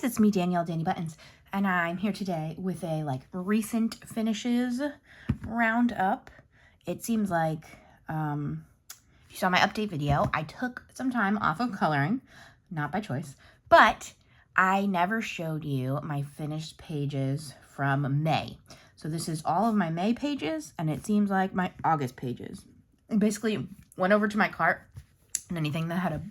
guys, it's me, Danielle, Danny Buttons, and I'm here today with a recent finishes roundup. It seems like if you saw my update video, I took some time off of coloring, not by choice, but I never showed you my finished pages from May. So this is all of my May pages, and it seems like my August pages. I basically went over to my cart, and anything that had a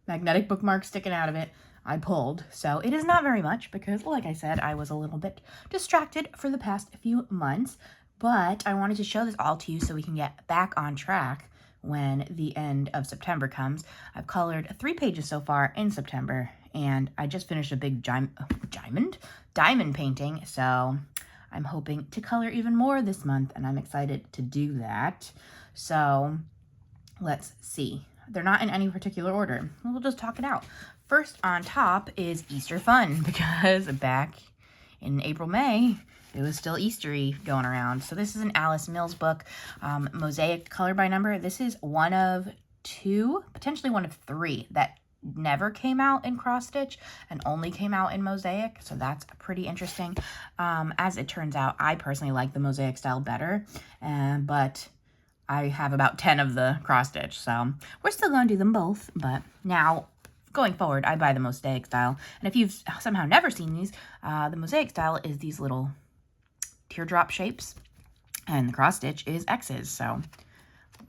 magnetic bookmark sticking out of it, I pulled. So it is not very much because, like I said, I was a little bit distracted for the past few months, but I wanted to show this all to you so we can get back on track when the end of September comes. I've colored 3 pages so far in September, and I just finished a big diamond painting, so I'm hoping to color even more this month, and I'm excited to do that. So let's see. They're not in any particular order. We'll just talk it out. First on top is Easter fun, because back in April, May, it was still Eastery going around. So this is an Alice Mills book, Mosaic color by number. This is one of 2, potentially one of 3 that never came out in cross stitch and only came out in Mosaic. So that's pretty interesting. As it turns out, I personally like the Mosaic style better, but I have about 10 of the cross stitch, so we're still going to do them both. But now, going forward, I buy the Mosaic style. And if you've somehow never seen these, the Mosaic style is these little teardrop shapes, and the cross stitch is X's. So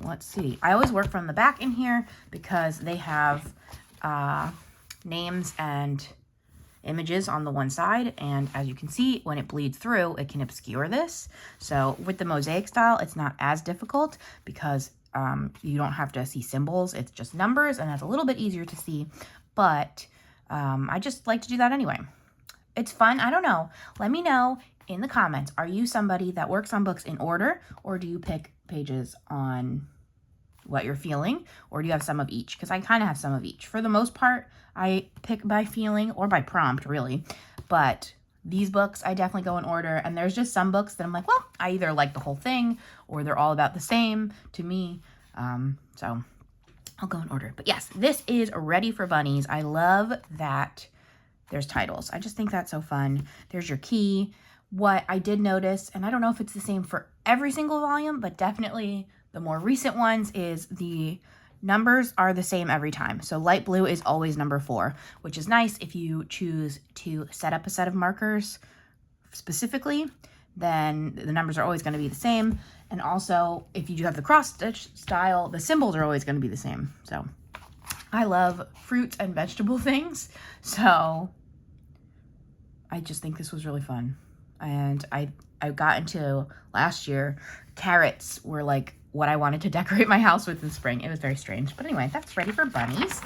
let's see. I always work from the back in here because they have names and images on the one side, and as you can see, when it bleeds through, it can obscure this. So with the Mosaic style, it's not as difficult because you don't have to see symbols. It's just numbers, and that's a little bit easier to see, but I just like to do that anyway. It's fun. I don't know. Let me know in the comments. Are you somebody that works on books in order, or do you pick pages on what you're feeling, or do you have some of each? Because I kind of have some of each. For the most part, I pick by feeling or by prompt, really. But these books, I definitely go in order. And there's just some books that I'm like, well, I either like the whole thing or they're all about the same to me. So I'll go in order. But yes, this is Ready for Bunnies. I love that there's titles. I just think that's so fun. There's your key. What I did notice, and I don't know if it's the same for every single volume, but definitely the more recent ones, is the numbers are the same every time. So light blue is always number 4, which is nice if you choose to set up a set of markers specifically, then the numbers are always going to be the same. And also, if you do have the cross stitch style, the symbols are always going to be the same. So I love fruits and vegetable things, so I just think this was really fun. And I got into last year, carrots were like what I wanted to decorate my house with in spring. It was very strange. But anyway, that's Ready for Bunnies.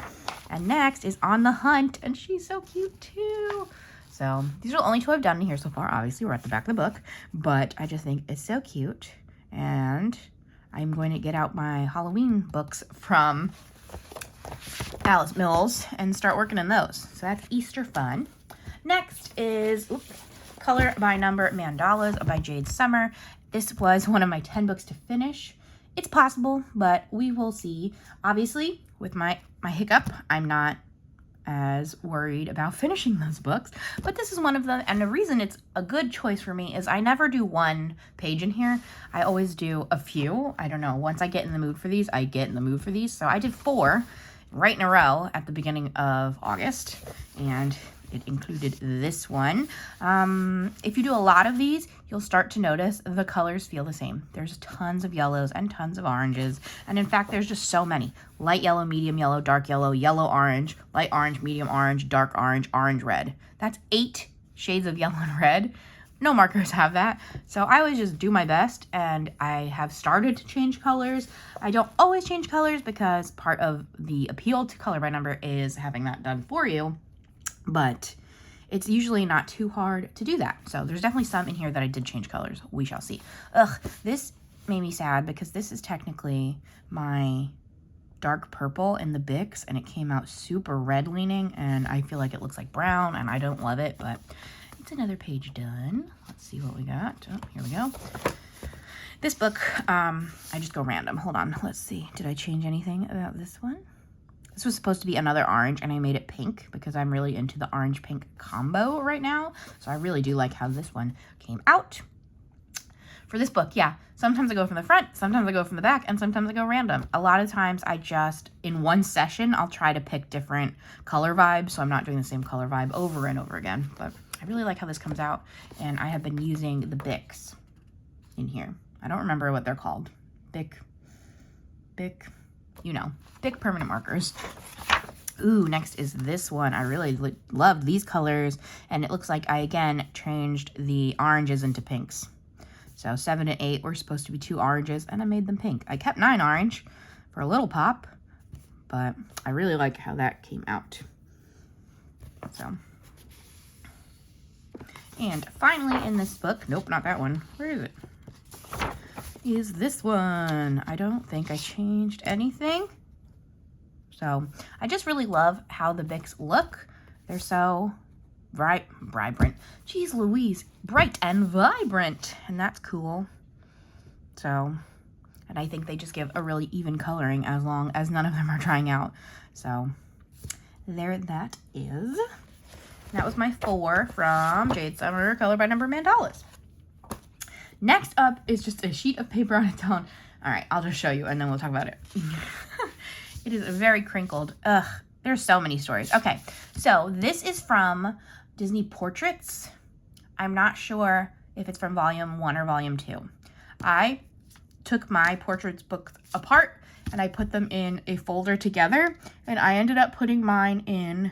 And next is On the Hunt, and she's so cute too. So these are the only 2 I've done in here so far. Obviously, we're at the back of the book, but I just think it's so cute. And I'm going to get out my Halloween books from Alice Mills and start working on those. So that's Easter fun. Next is Color by Number Mandalas by Jade Summer. This was one of my 10 books to finish. It's possible, but we will see. Obviously, with my hiccup, I'm not as worried about finishing those books, but this is one of them. And the reason it's a good choice for me is I never do 1 page in here. I always do a few. I don't know. Once I get in the mood for these, I get in the mood for these. So I did 4 right in a row at the beginning of August, and it included this one. If you do a lot of these, you'll start to notice the colors feel the same. There's tons of yellows and tons of oranges. And in fact, there's just so many. Light yellow, medium yellow, dark yellow, yellow orange, light orange, medium orange, dark orange, orange red. That's 8 shades of yellow and red. No markers have that. So I always just do my best, and I have started to change colors. I don't always change colors because part of the appeal to color by number is having that done for you. But it's usually not too hard to do that. So there's definitely some in here that I did change colors. We shall see. Ugh, this made me sad because this is technically my dark purple in the Bix, and it came out super red leaning, and I feel like it looks like brown, and I don't love it, but it's another page done. Let's see what we got. Oh, here we go. This book, I just go random. Hold on. Let's see. Did I change anything about this one? This was supposed to be another orange, and I made it pink because I'm really into the orange-pink combo right now. So I really do like how this one came out. For this book, yeah, sometimes I go from the front, sometimes I go from the back, and sometimes I go random. A lot of times I just, in one session, I'll try to pick different color vibes, so I'm not doing the same color vibe over and over again. But I really like how this comes out, and I have been using the Bics in here. I don't remember what they're called. Bic, you know, Bic permanent markers. Ooh, next is this one. I really loved these colors, and it looks like I, again, changed the oranges into pinks. So 7 and 8 were supposed to be 2 oranges, and I made them pink. I kept 9 orange for a little pop, but I really like how that came out. So, and finally in this book, nope, not that one. Where is it? Is this one. I don't think I changed anything. So I just really love how the Bics look. They're so vibrant. Jeez Louise, bright and vibrant. And that's cool. So, and I think they just give a really even coloring as long as none of them are trying out. So there that is. That was my 4 from Jade Summer, Color by Number Mandalas. Next up is just a sheet of paper on its own. All right, I'll just show you and then we'll talk about it. It is very crinkled. Ugh, there's so many stories. Okay, so this is from Disney Portraits. I'm not sure if it's from volume 1 or volume 2. I took my portraits books apart and I put them in a folder together, and I ended up putting mine in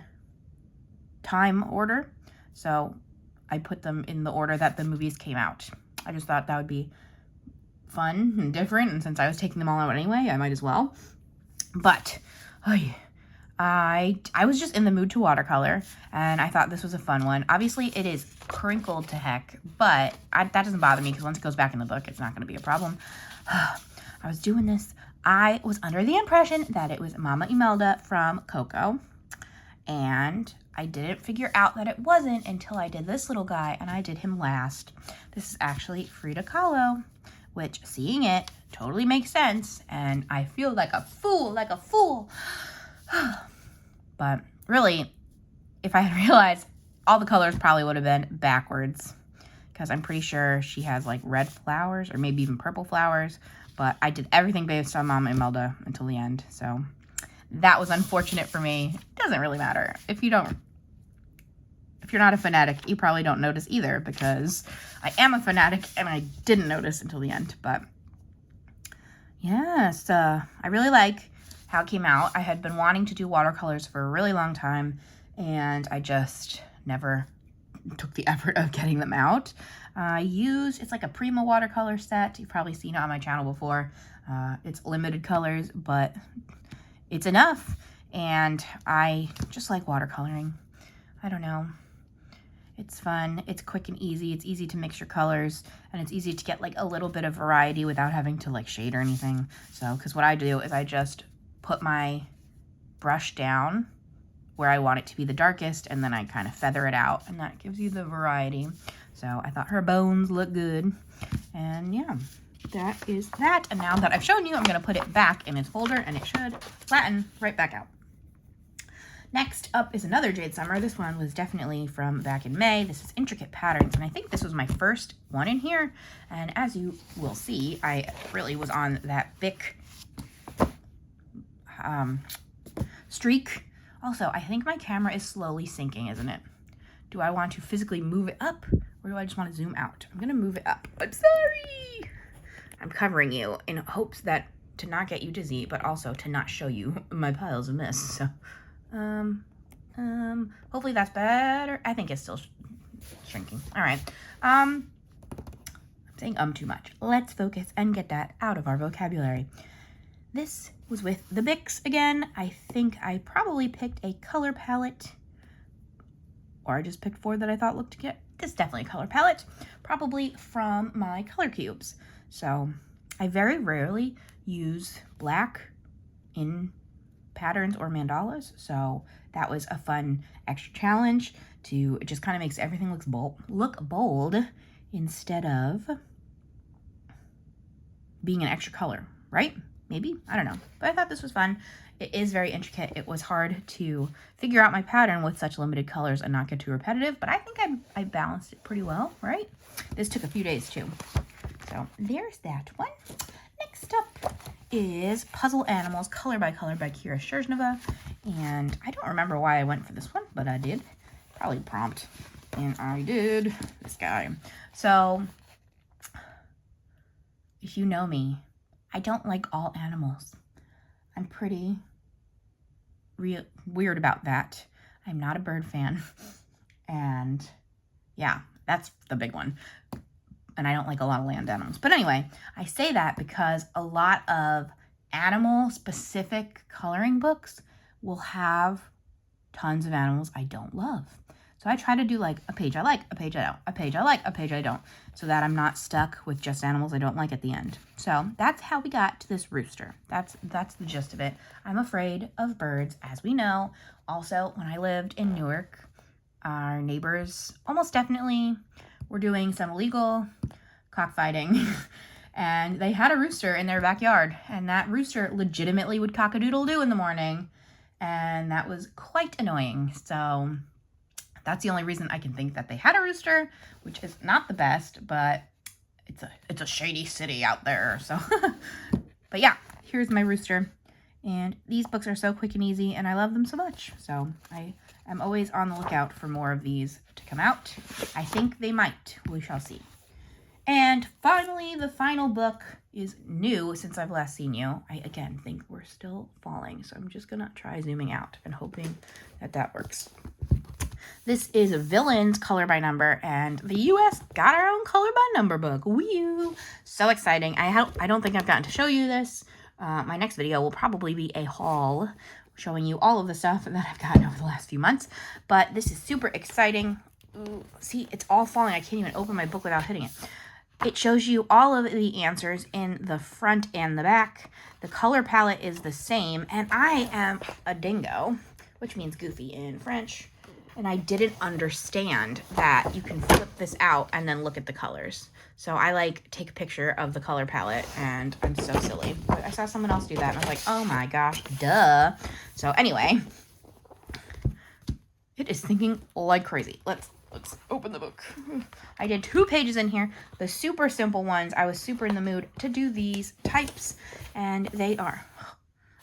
time order. So I put them in the order that the movies came out. I just thought that would be fun and different, and since I was taking them all out anyway, I might as well. But I was just in the mood to watercolor, and I thought this was a fun one. Obviously, it is crinkled to heck, but that doesn't bother me because once it goes back in the book, it's not going to be a problem. I was doing this. I was under the impression that it was Mama Imelda from Coco, and I didn't figure out that it wasn't until I did this little guy, and I did him last. This is actually Frida Kahlo, which, seeing it, totally makes sense, and I feel like a fool, But really, if I had realized, all the colors probably would have been backwards, because I'm pretty sure she has like red flowers or maybe even purple flowers, but I did everything based on Mama Imelda until the end, so that was unfortunate for me. It doesn't really matter. If you're not a fanatic, you probably don't notice either, because I am a fanatic and I didn't notice until the end. But yes, I really like how it came out. I had been wanting to do watercolors for a really long time, and I just never took the effort of getting them out. It's like a Prima watercolor set. You've probably seen it on my channel before. It's limited colors, but it's enough, and I just like watercoloring. I don't know. It's fun, it's quick and easy, it's easy to mix your colors, and it's easy to get like a little bit of variety without having to like shade or anything. So, because what I do is I just put my brush down where I want it to be the darkest, and then I kind of feather it out, and that gives you the variety. So I thought her bones look good, and yeah, that is that. And now that I've shown you, I'm going to put it back in its folder, and it should flatten right back out. Next up is another Jade Summer. This one was definitely from back in May. This is Intricate Patterns, and I think this was my first one in here. And as you will see, I really was on that Bic streak. Also, I think my camera is slowly sinking, isn't it? Do I want to physically move it up, or do I just want to zoom out? I'm going to move it up. I'm sorry. I'm covering you in hopes that to not get you dizzy, but also to not show you my piles of mess. So hopefully that's better. I think it's still shrinking. All right. I'm saying too much. Let's focus and get that out of our vocabulary. This was with the Bics again. I think I probably picked a color palette, or I just picked 4 that I thought looked good. This is definitely a color palette, probably from my color cubes. So I very rarely use black in patterns or mandalas, so that was a fun extra challenge. It just kind of makes everything look bold instead of being an extra color, right? maybe, I don't know. But I thought this was fun. It is very intricate. It was hard to figure out my pattern with such limited colors and not get too repetitive, but I think I balanced it pretty well, right? This took a few days too. So there's that one. Next up is Puzzle Animals, Color by Kira Sherzhneva. And I don't remember why I went for this one, but I did. Probably prompt. And I did this guy. So, if you know me, I don't like all animals. I'm pretty weird about that. I'm not a bird fan. And yeah, that's the big one. And I don't like a lot of land animals. But anyway, I say that because a lot of animal-specific coloring books will have tons of animals I don't love. So I try to do like a page I like, a page I don't, a page I like, a page I don't, so that I'm not stuck with just animals I don't like at the end. So that's how we got to this rooster. That's the gist of it. I'm afraid of birds, as we know. Also, when I lived in Newark, our neighbors almost definitely were doing some illegal cockfighting. And they had a rooster in their backyard. And that rooster legitimately would cock-a-doodle-doo in the morning. And that was quite annoying. So that's the only reason I can think that they had a rooster, which is not the best, but it's a shady city out there. So, but yeah, here's my rooster. And these books are so quick and easy, and I love them so much. So I am always on the lookout for more of these to come out. I think they might. We shall see. And finally, the final book is new since I've last seen you. I, again, think we're still falling, so I'm just going to try zooming out and hoping that that works. This is Villains Color by Number, and the U.S. got our own Color by Number book. Woo! So exciting. I don't think I've gotten to show you this. My next video will probably be a haul showing you all of the stuff that I've gotten over the last few months, but this is super exciting. Ooh, see, it's all falling. I can't even open my book without hitting it. It shows you all of the answers in the front and the back. The color palette is the same, and I am a dingo, which means goofy in French, and I didn't understand that you can flip this out and then look at the colors. So I like take a picture of the color palette, and I'm so silly. But I saw someone else do that, and I was like, oh my gosh, duh. So anyway, it is thinking like crazy. Let's open the book. I did 2 pages in here, the super simple ones. I was super in the mood to do these types, and they are.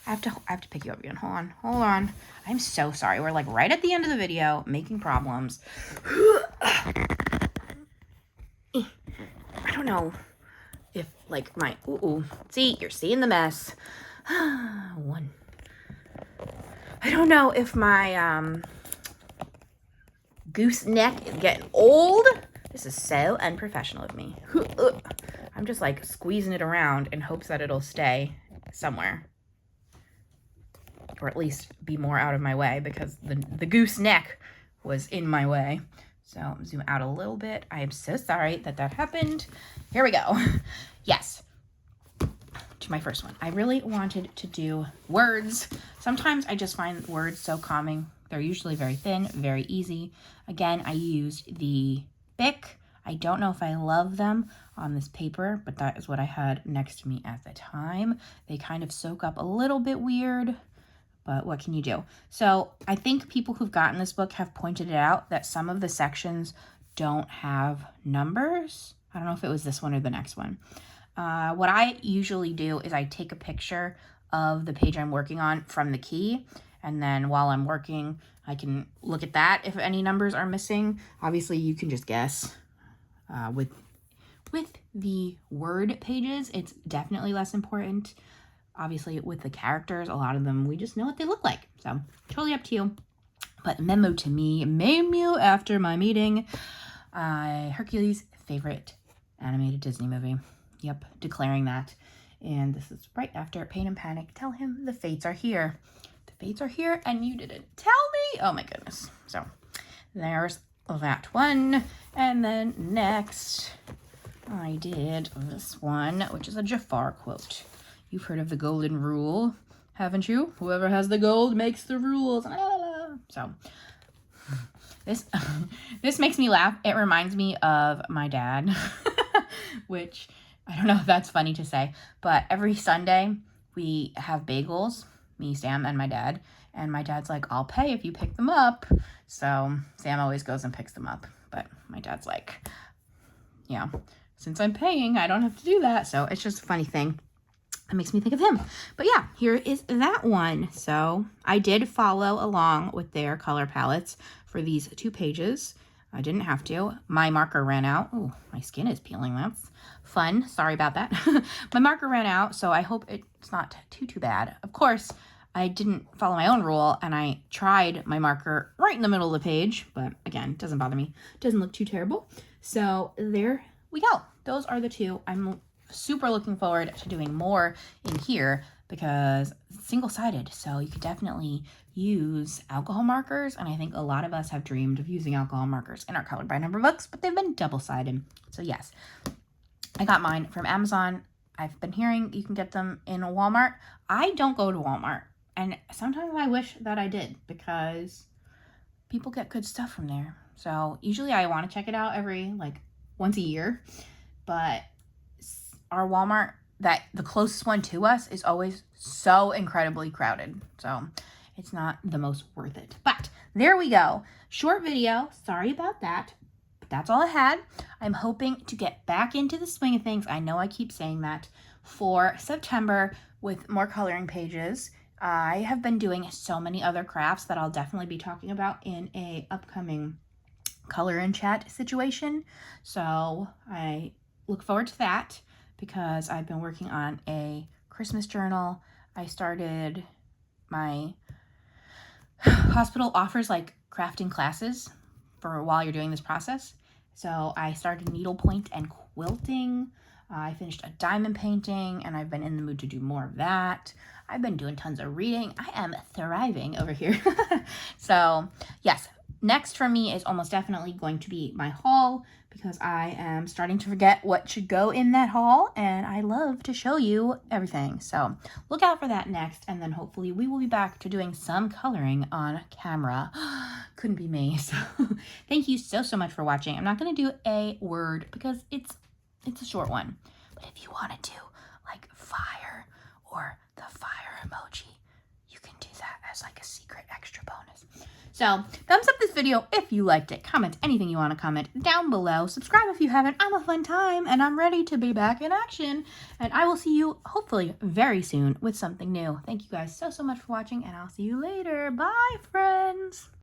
I have to pick you up again. Hold on. I'm so sorry. We're like right at the end of the video, making problems. I don't know if like my see, you're seeing the mess. One. I don't know if my gooseneck is getting old. This is so unprofessional of me. I'm just like squeezing it around in hopes that it'll stay somewhere, or at least be more out of my way, because the gooseneck was in my way. So zoom out a little bit. I am so sorry that happened. Here we go. Yes, to my first one. I really wanted to do words. Sometimes I just find words so calming. They're usually very thin, very easy. Again, I used the Bic. I don't know if I love them on this paper, but that is what I had next to me at the time. They kind of soak up a little bit weird, but what can you do? So I think people who've gotten this book have pointed it out that some of the sections don't have numbers. I don't know if it was this one or the next one. What I usually do is I take a picture of the page I'm working on from the key, and then while I'm working, I can look at that if any numbers are missing. Obviously, you can just guess. With the word pages, it's definitely less important. Obviously, with the characters, a lot of them, we just know what they look like. So, totally up to you. But memo to me, after my meeting, Hercules' favorite animated Disney movie. Yep, declaring that. And this is right after Pain and Panic. Tell him the fates are here. The fates are here, and you didn't tell me. Oh my goodness. So, there's that one. And then next, I did this one, which is a Jafar quote. You've heard of the golden rule, haven't you? Whoever has the gold makes the rules. So this makes me laugh. It reminds me of my dad, which I don't know if that's funny to say, but every Sunday we have bagels, me, Sam, and my dad. And my dad's like, I'll pay if you pick them up. So Sam always goes and picks them up. But my dad's like, yeah, since I'm paying, I don't have to do that. So it's just a funny thing. It makes me think of him. But yeah, here is that one. So I did follow along with their color palettes for these 2 pages. I didn't have to. My marker ran out. Oh, my skin is peeling. That's fun. Sorry about that. My marker ran out, so I hope it's not too bad. Of course, I didn't follow my own rule, and I tried my marker right in the middle of the page, but again, it doesn't bother me. It doesn't look too terrible. So there we go. Those are the 2. I'm super looking forward to doing more in here because it's single-sided, so you could definitely use alcohol markers, and I think a lot of us have dreamed of using alcohol markers in our colored by number books, but they've been double-sided. So yes, I got mine from Amazon. I've been hearing you can get them in Walmart. I don't go to Walmart, and sometimes I wish that I did because people get good stuff from there. So usually I want to check it out every once a year, but our Walmart, the closest one to us, is always so incredibly crowded. So it's not the most worth it. But there we go. Short video. Sorry about that. But that's all I had. I'm hoping to get back into the swing of things. I know I keep saying that for September with more coloring pages. I have been doing so many other crafts that I'll definitely be talking about in a upcoming color and chat situation. So I look forward to that, because I've been working on a Christmas journal. I started my hospital offers crafting classes for while you're doing this process. So I started needlepoint and quilting. I finished a diamond painting, and I've been in the mood to do more of that. I've been doing tons of reading. I am thriving over here. So yes, next for me is almost definitely going to be my haul, because I am starting to forget what should go in that haul, and I love to show you everything. So look out for that next, and then hopefully we will be back to doing some coloring on camera. Couldn't be me. So thank you so much for watching. I'm not going to do a word because it's a short one, but if you want to do fire or the fire emoji, you can do that as a secret extra bonus. So thumbs up this video if you liked it. Comment anything you want to comment down below. Subscribe if you haven't. I'm a fun time, and I'm ready to be back in action. And I will see you hopefully very soon with something new. Thank you guys so much for watching, and I'll see you later. Bye, friends.